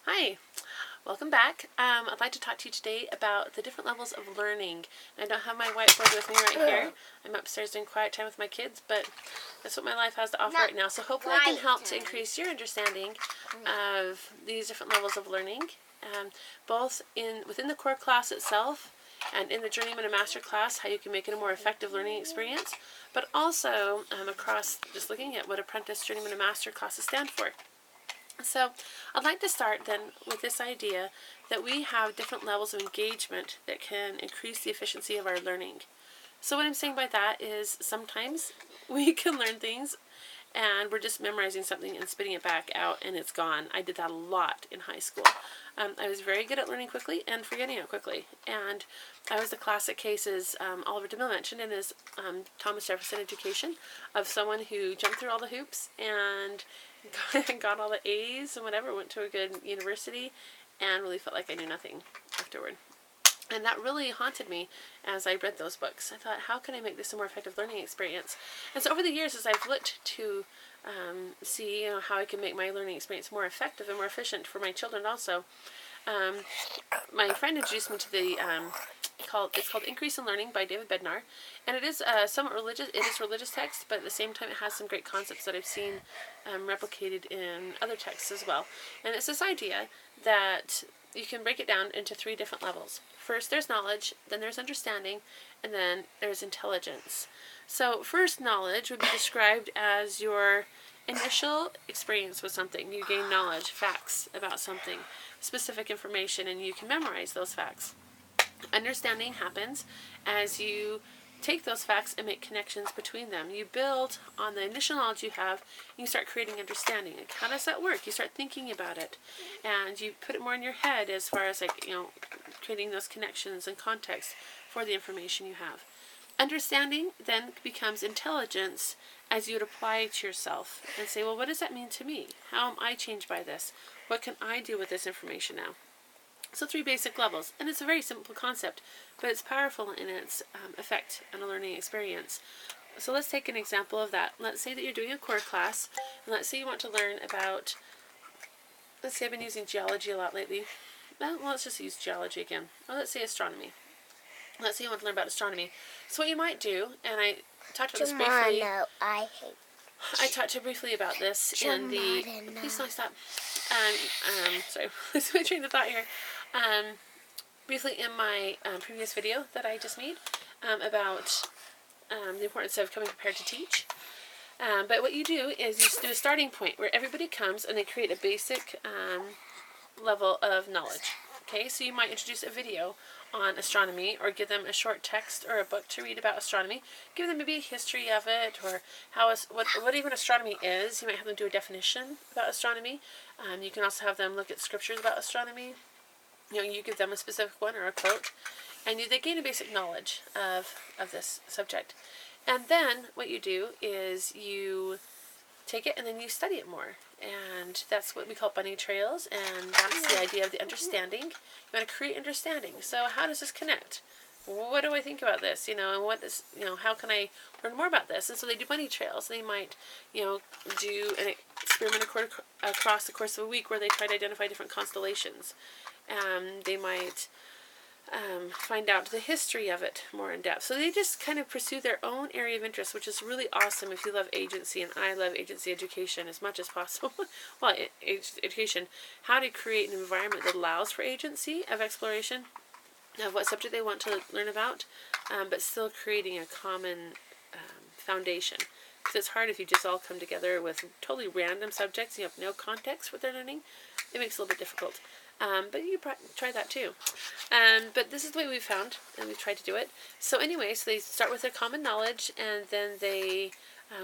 Hi, welcome back. I'd like to talk to you today about the different levels of learning. I don't have my whiteboard with me right here. I'm upstairs doing quiet time with my kids, but that's what my life has to offer right now. So hopefully I can help to increase your understanding of these different levels of learning, both within the core class itself and in the Journeyman and Master class, how you can make it a more effective learning experience, but also across just looking at what Apprentice, Journeyman, and Master classes stand for. So I'd like to start then with this idea that we have different levels of engagement that can increase the efficiency of our learning. So what I'm saying by that is sometimes we can learn things and we're just memorizing something and spitting it back out and it's gone. I did that a lot in high school. I was very good at learning quickly and forgetting it quickly. And I was the classic case, as Oliver DeMille mentioned in his Thomas Jefferson Education, of someone who jumped through all the hoops and got all the A's and whatever, went to a good university, and really felt like I knew nothing afterward. And that really haunted me as I read those books. I thought, how can I make this a more effective learning experience? And so over the years, as I've looked to see how I can make my learning experience more effective and more efficient for my children also, my friend introduced me to the it's called Increase in Learning by David Bednar, and it is somewhat religious. It is religious text, but at the same time it has some great concepts that I've seen replicated in other texts as well. And it's this idea that you can break it down into three different levels. First there's knowledge, then there's understanding, and then there's intelligence. So first, knowledge would be described as your initial experience with something. You gain knowledge, facts about something, specific information, and you can memorize those facts. Understanding happens as you take those facts and make connections between them. You build on the initial knowledge you have, and you start creating understanding. Like, how does that work? You start thinking about it, and you put it more in your head as far as creating those connections and context for the information you have. Understanding then becomes intelligence as you would apply it to yourself and say, well, what does that mean to me? How am I changed by this? What can I do with this information now? So three basic levels, and it's a very simple concept, but it's powerful in its effect on a learning experience. So let's take an example of that. Let's say that you're doing a core class, and let's say you want to learn about, let's say I've been using geology a lot lately. Well, let's just use geology again. Or let's say astronomy. Let's say you want to learn about astronomy. So what you might do, and I talked about this briefly. I talked briefly about this in the. Please don't stop. Sorry, let's my train of thought here. Briefly in my previous video that I just made about the importance of coming prepared to teach. But what you do is you do a starting point where everybody comes and they create a basic level of knowledge. Okay, so you might introduce a video on astronomy, or give them a short text or a book to read about astronomy. Give them maybe a history of it, or what even astronomy is. You might have them do a definition about astronomy. You can also have them look at scriptures about astronomy. You give them a specific one or a quote, and they gain a basic knowledge of this subject. And then what you do is you take it and then you study it more. And that's what we call bunny trails, and that's the idea of the understanding. You want to create understanding. So how does this connect? What do I think about this? And what is, how can I learn more about this? And so they do bunny trails. They might, do an experiment across the course of a week where they try to identify different constellations. They might find out the history of it more in depth. So they just kind of pursue their own area of interest, which is really awesome if you love agency, and I love agency education as much as possible. Well, education, how to create an environment that allows for agency of exploration of what subject they want to learn about, but still creating a common foundation. Because it's hard if you just all come together with totally random subjects and you have no context for what they're learning. It makes it a little bit difficult. But you try that too. But this is the way we've found, and we've tried to do it. So anyway, so they start with their common knowledge, and then they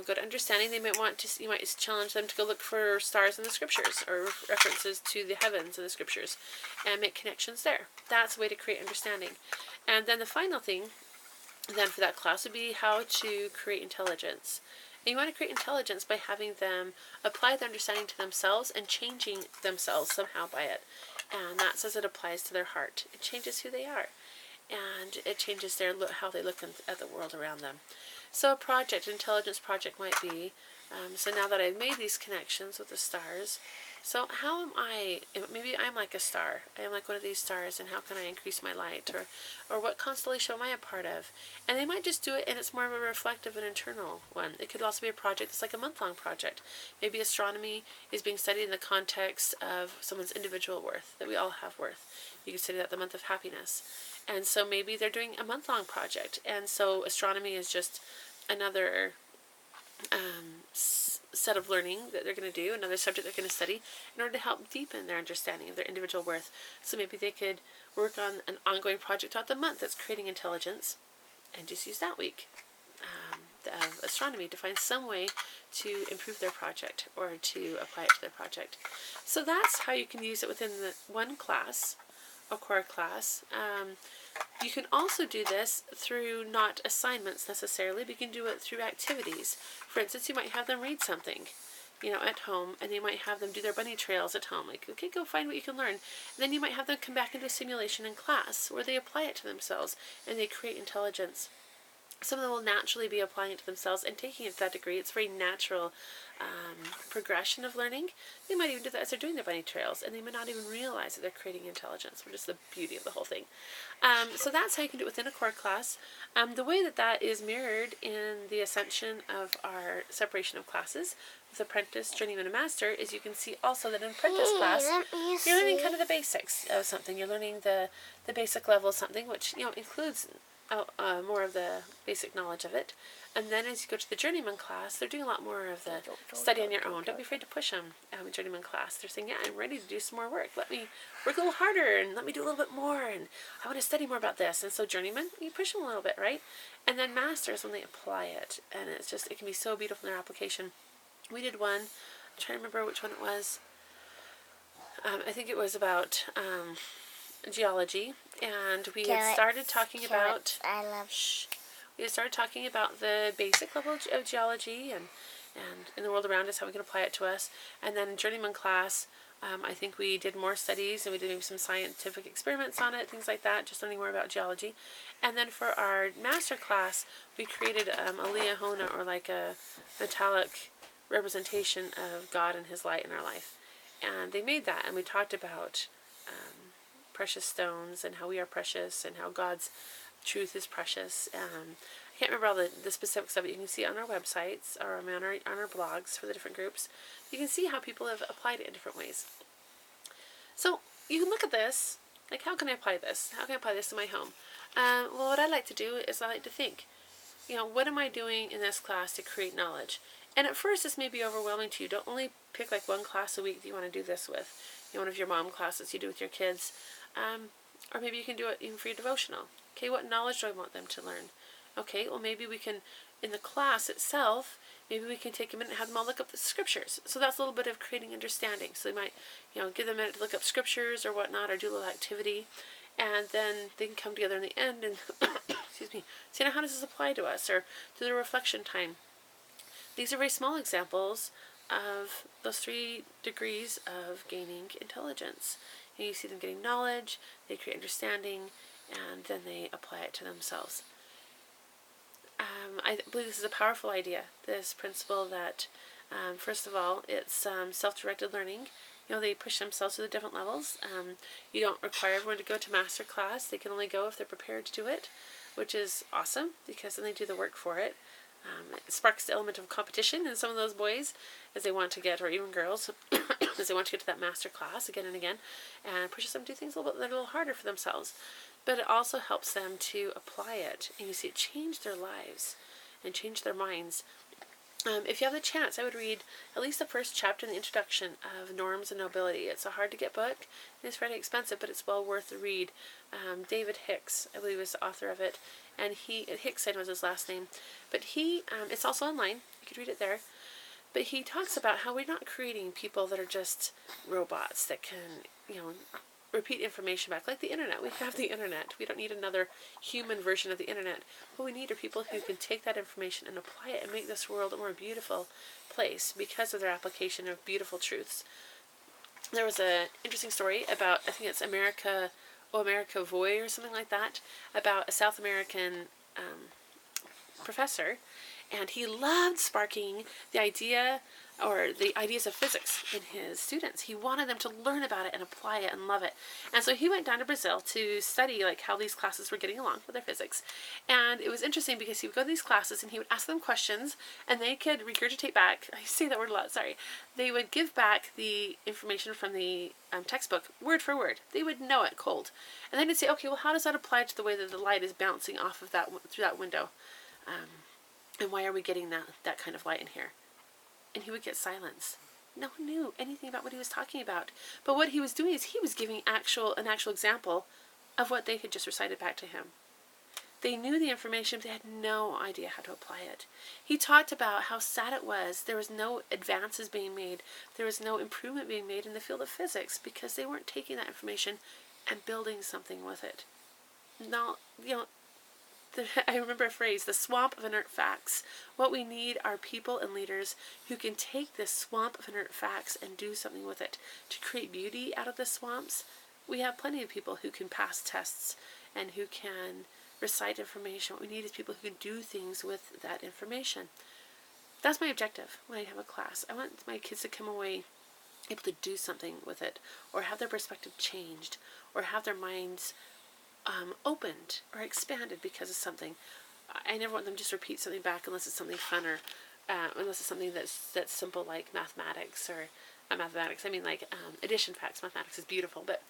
go to understanding. You might challenge them to go look for stars in the scriptures, or references to the heavens in the scriptures, and make connections there. That's a way to create understanding. And then the final thing, then for that class, would be how to create intelligence. And you want to create intelligence by having them apply the understanding to themselves and changing themselves somehow by it. And that's as it applies to their heart. It changes who they are. And it changes how they look at the world around them. So an intelligence project might be, so now that I've made these connections with the stars, So how am I, maybe I'm like a star. I am like one of these stars, and how can I increase my light? Or what constellation am I a part of? And they might just do it, and it's more of a reflective and internal one. It could also be a project that's like a month-long project. Maybe astronomy is being studied in the context of someone's individual worth, that we all have worth. You can study that the month of happiness. And so maybe they're doing a month-long project, and so astronomy is just another set of learning that they're going to do, another subject they're going to study in order to help deepen their understanding of their individual worth. So maybe they could work on an ongoing project throughout the month that's creating intelligence, and just use that week of astronomy to find some way to improve their project or to apply it to their project. So that's how you can use it within the one class, a core class. You can also do this through not assignments necessarily, but you can do it through activities. For instance, you might have them read something, at home, and you might have them do their bunny trails at home. Like, okay, go find what you can learn. And then you might have them come back into a simulation in class where they apply it to themselves and they create intelligence. Some of them will naturally be applying it to themselves and taking it to that degree. It's a very natural progression of learning. They might even do that as they're doing their bunny trails, and they may not even realize that they're creating intelligence, which is the beauty of the whole thing. So that's how you can do it within a core class. The way that is mirrored in the ascension of our separation of classes with apprentice, journeyman, and master is you can see also that in apprentice class, you're learning kind of the basics of something. You're learning the basic level of something, which includes more of the basic knowledge of it. And then as you go to the journeyman class, they're doing a lot more of the study on your own. Don't be afraid to push them in journeyman class. They're saying, yeah, I'm ready to do some more work. Let me work a little harder, and let me do a little bit more, and I want to study more about this. And so journeyman, you push them a little bit, right? And then masters, when they apply it, and it can be so beautiful in their application. We did one, I'm trying to remember which one it was. I think it was about geology, and we had started talking about. I love. We had started talking about the basic level of geology and in the world around us, how we can apply it to us. And then in journeyman class, I think we did more studies, and we did maybe some scientific experiments on it, things like that, just learning more about geology. And then for our master class, we created a liahona, or like a metallic representation of God and His light in our life. And they made that, and we talked about precious stones and how we are precious and how God's truth is precious. I can't remember all the specifics of it. You can see on our websites or on our blogs for the different groups. You can see how people have applied it in different ways. So you can look at this, like, how can I apply this? How can I apply this to my home? Well, what I like to do is I like to think, what am I doing in this class to create knowledge? And at first this may be overwhelming to you. Don't only pick like one class a week that you want to do this with. One of your mom classes you do with your kids. Or maybe you can do it even for your devotional. Okay, what knowledge do I want them to learn? Okay, well maybe we can, in the class itself, maybe we can take a minute and have them all look up the scriptures. So that's a little bit of creating understanding. So they might, give them a minute to look up scriptures or whatnot, or do a little activity. And then they can come together in the end and, excuse me, see how does this apply to us? Or do the reflection time. These are very small examples of those 3 degrees of gaining intelligence. And you see them getting knowledge, they create understanding, and then they apply it to themselves. I believe this is a powerful idea, this principle that, first of all, it's self-directed learning. They push themselves to the different levels. You don't require everyone to go to master class. They can only go if they're prepared to do it, which is awesome, because then they do the work for it. It sparks the element of competition in some of those boys as they want to get, or even girls, as they want to get to that master class again and again, and pushes them to do things a little harder for themselves. But it also helps them to apply it, and you see it change their lives and change their minds. If you have the chance, I would read at least the first chapter in the introduction of Norms and Nobility. It's a hard to get book, and it's fairly expensive, but it's well worth the read. David Hicks, I believe, was the author of it, and Hickson was his last name, but it's also online, you could read it there, but he talks about how we're not creating people that are just robots that can, repeat information back, like the internet. We have the internet. We don't need another human version of the internet. What we need are people who can take that information and apply it and make this world a more beautiful place because of their application of beautiful truths. There was an interesting story about, I think it's America Voy or something like that, about a South American professor, And he loved sparking the idea or the ideas of physics in his students. He wanted them to learn about it and apply it and love it. And so he went down to Brazil to study like how these classes were getting along with their physics. And it was interesting because he would go to these classes and he would ask them questions and they could regurgitate back. I say that word a lot, sorry. They would give back the information from the textbook word for word. They would know it cold. And then he'd say, okay, well, how does that apply to the way that the light is bouncing off of that through that window? And why are we getting that kind of light in here? And he would get silence. No one knew anything about what he was talking about. But what he was doing is he was giving an actual example of what they had just recited back to him. They knew the information, but they had no idea how to apply it. He talked about how sad it was. There was no advances being made. There was no improvement being made in the field of physics because they weren't taking that information and building something with it. Now, I remember a phrase, the swamp of inert facts. What we need are people and leaders who can take this swamp of inert facts and do something with it. To create beauty out of the swamps, we have plenty of people who can pass tests and who can recite information. What we need is people who can do things with that information. That's my objective when I have a class. I want my kids to come away able to do something with it, or have their perspective changed, or have their minds opened or expanded because of something. I never want them to just repeat something back unless it's something fun or unless it's something that's simple like mathematics or mathematics. I mean like addition facts. Mathematics is beautiful, but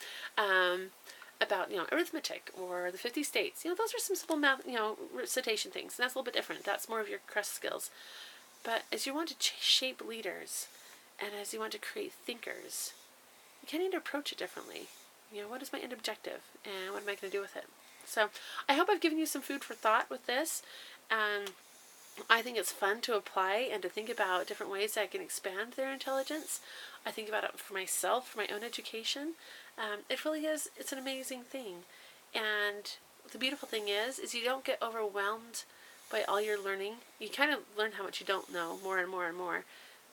about arithmetic or the 50 states. Those are some simple math recitation things, and that's a little bit different. That's more of your crust skills. But as you want to shape leaders, and as you want to create thinkers, you kind of need to approach it differently. What is my end objective, and what am I going to do with it? So I hope I've given you some food for thought with this. I think it's fun to apply and to think about different ways that I can expand their intelligence. I think about it for myself, for my own education. It really is, it's an amazing thing. And the beautiful thing is you don't get overwhelmed by all your learning. You kind of learn how much you don't know more and more and more.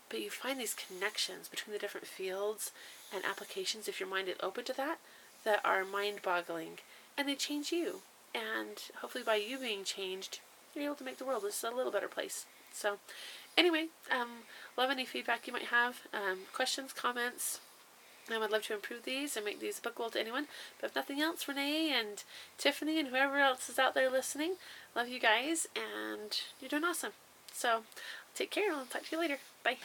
But you find these connections between the different fields and applications, if your mind is open to that are mind-boggling. And they change you. And hopefully by you being changed, you're able to make the world just a little better place. So anyway, love any feedback you might have, questions, comments. I'd love to improve these and make these bookable to anyone. But if nothing else, Renee and Tiffany and whoever else is out there listening, love you guys, and you're doing awesome. So take care, and I'll talk to you later. Bye.